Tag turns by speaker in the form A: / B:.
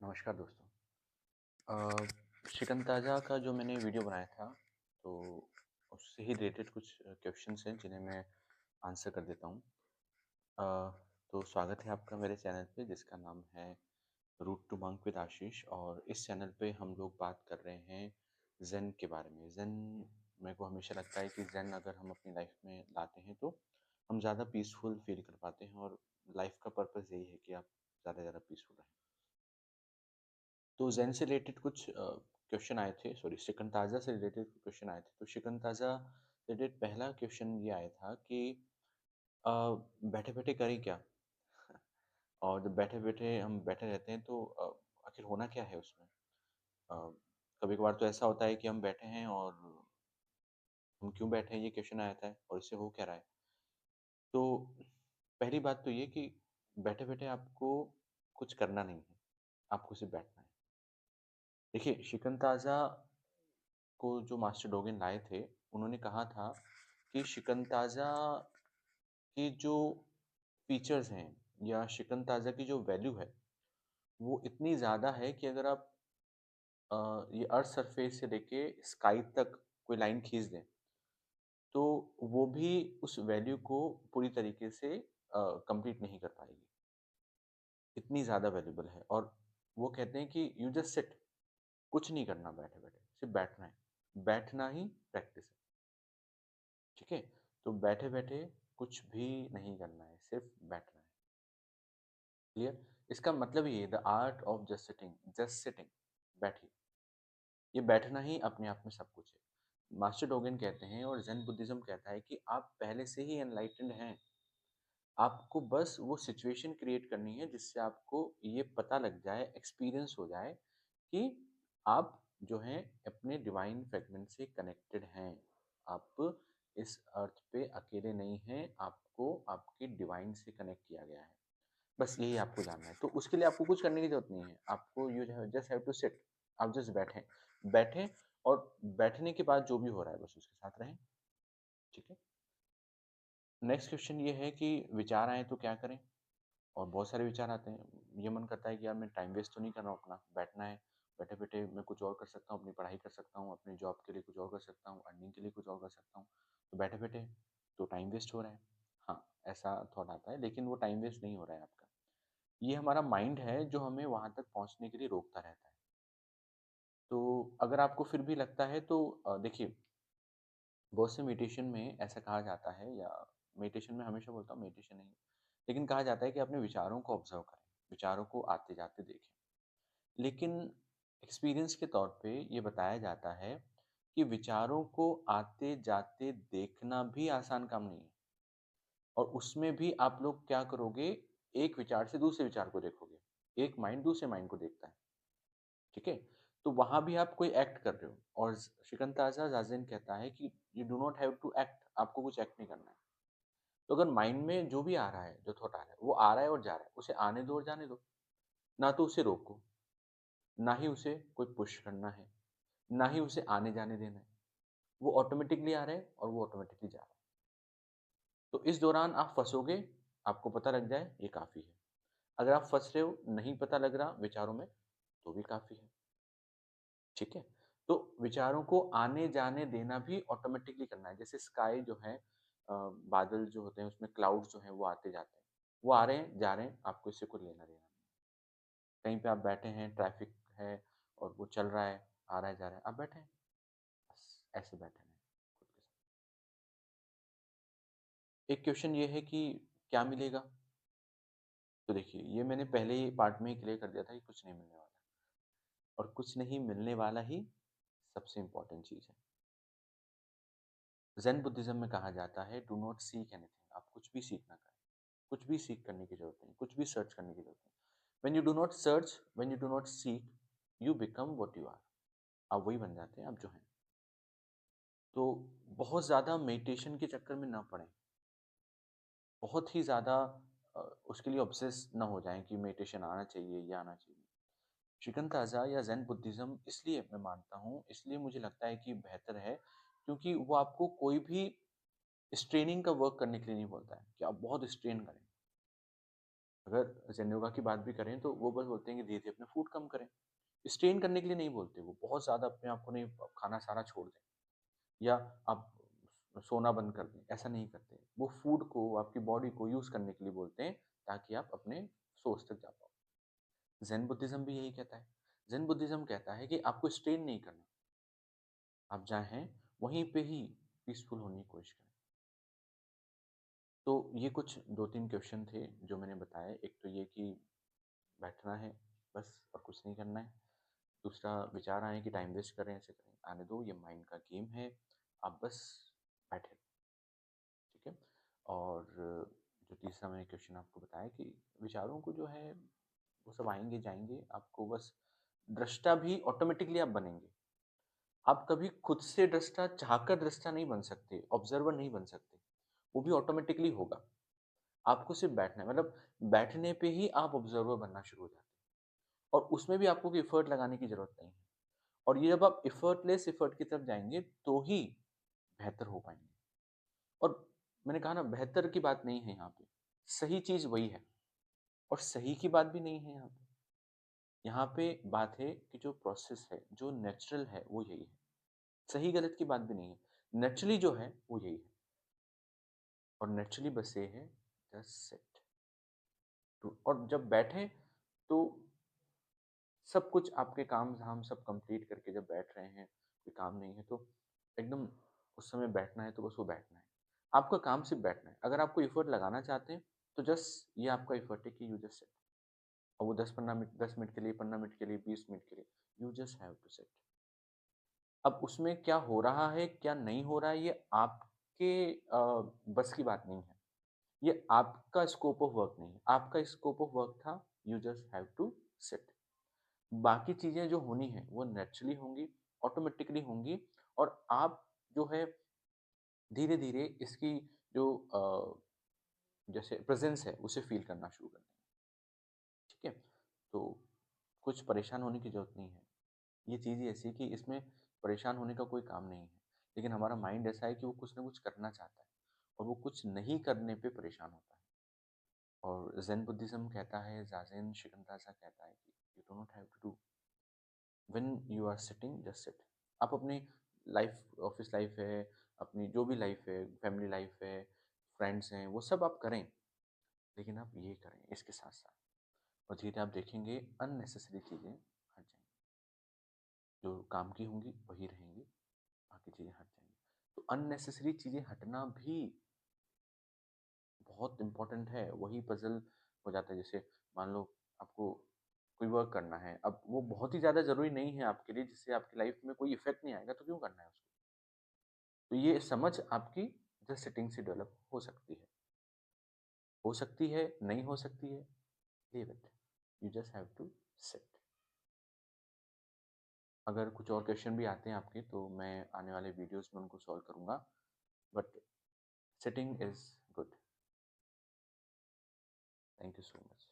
A: नमस्कार दोस्तों। शिकंताजा का जो मैंने वीडियो बनाया था, तो उससे ही रिलेटेड कुछ क्वेश्चंस हैं जिन्हें मैं आंसर कर देता हूँ। अ, तो स्वागत है आपका मेरे चैनल पे जिसका नाम है रूट टू मंक विद आशीष। और इस चैनल पे हम लोग बात कर रहे हैं ज़ेन के बारे में। ज़ेन, मेरे को हमेशा लगता है कि ज़ेन अगर हम अपनी लाइफ में लाते हैं तो हम ज़्यादा पीसफुल फील कर पाते हैं, और लाइफ का पर्पस यही है कि आप ज़्यादा से ज़्यादा पीसफुल रहें। तो ज़ेन से रिलेटेड कुछ क्वेश्चन आए थे, सॉरी शिकंताज़ा से रिलेटेड क्वेश्चन आए थे। तो शिकंताज़ा से रिलेटेड पहला क्वेश्चन ये आया था कि अ, बैठे-बैठे करें क्या? और जब बैठे-बैठे हम बैठे रहते हैं तो आखिर होना क्या है उसमें? अ, कभी-कभार तो ऐसा होता है कि हम बैठे हैं और हम क्यों बैठे हैं ये क्वेश्चन आ जाता है और इससे हो क्या रहा है? तो पहली बात तो ये कि बैठे-बैठे आपको कुछ करना नहीं है, आपको सिर्फ बैठना है। देखिए, शिकंताज़ा को जो मास्टर डोगेन लाए थे, उन्होंने कहा था कि शिकंताज़ा की जो फीचर्स हैं या शिकंताज़ा की जो वैल्यू है, वो इतनी ज़्यादा है कि अगर आप ये अर्थ सरफेस से लेके स्काई तक कोई लाइन खींच दें, तो वो भी उस वैल्यू को पूरी तरीके से कंप्लीट नहीं कर पाएगी। इतनी ज़्यादा वैल्यूबल है। और वो कहते हैं कि यू जस्ट सिट, कुछ नहीं करना बैठे-बैठे, सिर्फ बैठना है। बैठना ही प्रैक्टिस है। ठीक है? तो बैठे-बैठे कुछ भी नहीं करना है, सिर्फ बैठना है। क्लियर? इसका मतलब ये है the art of just sitting, बैठिए। ये बैठना ही अपने आप में सब कुछ है। मास्टर डोगेन कहते हैं और ज़ेन बुद्धिज़्म कहता है कि आप पहले से ही एनलाइटेंड हैं। आपको बस वो सिचुएशन क्रिएट करनी है जिससे आपको ये पता लग जाए, एक्सपीरियंस हो जाए कि आप जो हैं अपने डिवाइन फ्रेगमेंट से कनेक्टेड हैं। आप इस अर्थ पे अकेले नहीं हैं, आपको आपके डिवाइन से कनेक्ट किया गया है। बस यही आपको जानना है। तो उसके लिए आपको कुछ करने की ज़रूरत नहीं है। आपको you just have to sit. आप जस्ट बैठें। बैठें और बैठने के बाद जो भी हो रहा है बस उसके साथ रहें। ठीक है? नेक्स्ट क्वेश्चन ये है कि विचार आएँ तो क्या करें? और बहुत सारे विचार आते हैं। ये मन करता है कि यार मैं टाइम वेस्ट तो नहीं कर रहा हूँ अपना, बैठना है, बैठे-बैठे मैं कुछ और कर सकता हूँ, अपनी पढ़ाई कर सकता हूँ, अपनी जॉब के लिए कुछ और कर सकता हूँ, अर्निंग के लिए कुछ और कर सकता हूँ। तो बैठे-बैठे तो टाइम वेस्ट हो रहा है। हाँ, ऐसा थॉट आता है, लेकिन वो टाइम वेस्ट नहीं हो रहा है आपका। ये हमारा माइंड है जो हमें वहाँ तक पहुँचने के लिए रोकता रहता है। तो अगर आपको फिर भी लगता है तो देखिए, बहुत से मेडिटेशन में ऐसा कहा जाता है, या मेडिटेशन में हमेशा बोलता हूँ मेडिटेशन नहीं, लेकिन कहा जाता है कि अपने विचारों को ऑब्जर्व करें, विचारों को आते-जाते देखें। लेकिन एक्सपीरियंस के तौर पे ये बताया जाता है कि विचारों को आते-जाते देखना भी आसान काम नहीं है, और उसमें भी आप लोग क्या करोगे, एक विचार से दूसरे विचार को देखोगे। एक माइंड दूसरे माइंड को देखता है। ठीक है? तो वहाँ भी आप कोई एक्ट कर रहे हो, और शिकंताज़ा ज़ाज़ेन कहता है कि you do not have to act, आपको कुछ एक्ट नहीं करना है। तो अगर माइंड में जो भी आ रहा है, जो थॉट आ रहा है, वो आ रहा है और जा रहा है, उसे आने दो और जाने दो। ना तो उसे रोको, ना ही उसे कोई पुश करना है, ना ही उसे आने-जाने देना है। वो ऑटोमैटिकली आ रहा है और वो ऑटोमैटिकली जा रहा है। तो इस दौरान आप फँसोगे, आपको पता लग जाए, ये काफ़ी है। अगर आप फँस रहे हो, नहीं पता लग रहा विचारों में, तो भी काफ़ी है। ठीक है? तो विचारों को आने-जाने देना भी ऑटोमैटिकली करना है। जैसे स्काई जो है, बादल जो होते हैं उसमें क्लाउड्स जो हैं वो आते-जाते हैं। वो आ रहे हैं, जा रहे हैं, आपको इससे कोई लेना-देना नहीं। कहीं पे आप बैठे हैं, ट्रैफ़िक है और वो चल रहा है, आ रहा है, जा रहा है, आप बैठे हैं, बस ऐसे बैठे रहें खुद के साथ। एक क्वेश्चन ये है कि क्या मिलेगा? तो देखिए, ये मैंने पहले ही पार्ट में ही क्लियर कर दिया था कि कुछ नहीं मिलने वाला, और कुछ नहीं मिलने वाला ही सबसे इम्पोर्टेंट चीज़ है। ज़ेन बुद्धिज़्म में कहा जाता है डू नॉट सीक एनीथिंग, आप कुछ भी सीख ना करें। कुछ भी सीक करने की ज़रूरत नहीं, कुछ भी सर्च करने की ज़रूरत नहीं। When you do not search, when you do not seek, you become what you are. आप वही बन जाते हैं आप जो हैं। तो बहुत ज़्यादा मेडिटेशन के चक्कर में ना पड़ें। बहुत ही ज़्यादा अ, उसके लिए ऑब्सेस ना हो जाएँ कि मेडिटेशन आना चाहिए, ये आना चाहिए। शिकंताज़ा या ज़ेन बुद्धिज़्म इसलिए मैं मानता हूँ, इसलिए मुझे लगता है कि बेहतर है, क्योंकि वो आपको कोई भी स्ट्रेनिंग का वर्क करने के लिए नहीं बोलता है कि आप बहुत स्ट्रेन करें। अगर ज़ेन योगा की बात भी करें तो वो बस बोलते हैं कि धीरे-धीरे अपना फूड कम करें। स्ट्रेन करने के लिए नहीं बोलते वो, बहुत ज़्यादा अपने आप को नहीं खाना सारा छोड़ दें या आप सोना बंद कर दें, ऐसा नहीं करते। वो फूड को, आपकी बॉडी को यूज़ करने के लिए बोलते हैं ताकि आप अपने सोर्स तक जा पाओ। ज़ेन बुद्धिज़्म भी यही कहता है। ज़ेन बुद्धिज़्म कहता है कि आपको स्ट्रेन नहीं करना, आप जहाँ हैं वहीं पे ही पीसफुल होने की कोशिश करें। तो ये कुछ 2-3 क्वेश्चन थे जो मैंने बताए। एक तो ये कि बैठना है बस और कुछ नहीं करना है। दूसरा विचार आए कि टाइम वेस्ट करें, ऐसे करें, आने दो, ये माइंड का गेम है, आप बस बैठे रहो, ठीक है? और जो तीसरा मैंने क्वेश्चन आपको बताया कि विचारों को जो है वो सब आएँगे, जाएँगे, आपको बस दृष्टा भी ऑटोमैटिकली आप बनेंगे। आप कभी खुद से दृष्टा चाहकर दृष्टा नहीं बन सकते, ऑब्जर्वर नहीं बन सकते, वो भी ऑटोमैटिकली होगा। आपको सिर्फ बैठना है, मतलब बैठने पे ही आप ऑब्जर्वर बनना शुरू हो जाते हैं और उसमें भी आपको कोई एफर्ट लगाने की ज़रूरत नहीं है। और ये जब आप एफर्टलेस एफर्ट की तरफ जाएँगे, तो ही बेहतर हो पाएँगे। और मैंने कहा ना, बेहतर की बात नहीं है यहाँ पे, सही चीज़ वही है और सही की बात भी नहीं है यहाँ पे। यहाँ पे बात है कि जो प्रोसेस है, जो नेचुरल है, वो यही है। सही गलत की बात भी नहीं है, नेचुरली जो है, वो यही है और नेचुरली बस ये है, जस्ट सिट टू। और जब बैठें, तो सब कुछ आपके काम-धाम सब कंप्लीट करके जब बैठ रहे हैं, कोई काम नहीं है, तो एकदम उस समय बैठना है तो बस वो बैठना है। आपका काम सिर्फ़ बैठना है। अगर आप कोई एफ़र्ट लगाना चाहते हैं, तो जस्ट ये आपका एफ़र्ट है कि यू जस्ट सिट। और वो 10 मिनट के लिए, 15 मिनट के लिए, 20 मिनट के लिए, you just have to sit. अब उसमें क्या हो रहा है, क्या नहीं हो रहा है, ये आपके बस की बात नहीं है। ये आपका स्कोप ऑफ वर्क नहीं है। आपका स्कोप ऑफ वर्क था, you just have to sit. बाकी चीज़ें जो होनी हैं, वो नेचुरली होंगी, ऑटोमैटिकली होंगी और आप जो है धीरे-धीरे इसकी जो जैसे प्रेज़ेंस है, उसे फ़ील करना शुरू कर देंगे, ठीक है? तो कुछ परेशान होने की ज़रूरत नहीं है। ये चीज़ ही ऐसी है कि इसमें परेशान होने का कोई काम नहीं है। लेकिन हमारा माइंड ऐसा है कि वो कुछ न कुछ करना चाहता है और वो कुछ नहीं करने पे परेशान होता है। और ज़ेन बुद्धिज़्म कहता है, ज़ाज़ेन शिकंताज़ा कहता है कि you do not have to do when you are sitting, just sit. आप अपनी लाइफ, ऑफिस लाइफ है, अपनी जो भी लाइफ है, फैमिली लाइफ है, फ्रेंड्स हैं, वो सब आप करें, लेकिन आप ये करें इसके साथ साथ। और धीरे आप देखेंगे अननेसेसरी चीज़ें हट जाएंगी, जो काम की होंगी वही रहेंगी, बाकी चीज़ें हट जाएंगी। तो अननेसेसरी चीज़ें हटना भी बहुत इंपॉर्टेंट है, वही पजल हो जाता है। जैसे मान लो आपको कोई वर्क करना है, अब वो बहुत ही ज़्यादा ज़रूरी नहीं है आपके लिए, जिससे आपकी लाइफ में कोई इफ़ेक्ट नहीं आएगा, तो क्यों करना है उसको? तो ये समझ आपकी जस्ट सिटिंग से डेवलप हो सकती है, नहीं हो सकती है, leave it, you just have to sit. अगर कुछ और क्वेश्चन भी आते हैं आपके, तो मैं आने वाले वीडियोस में उनको सॉल्व करूँगा, but sitting is good. Thank you so much.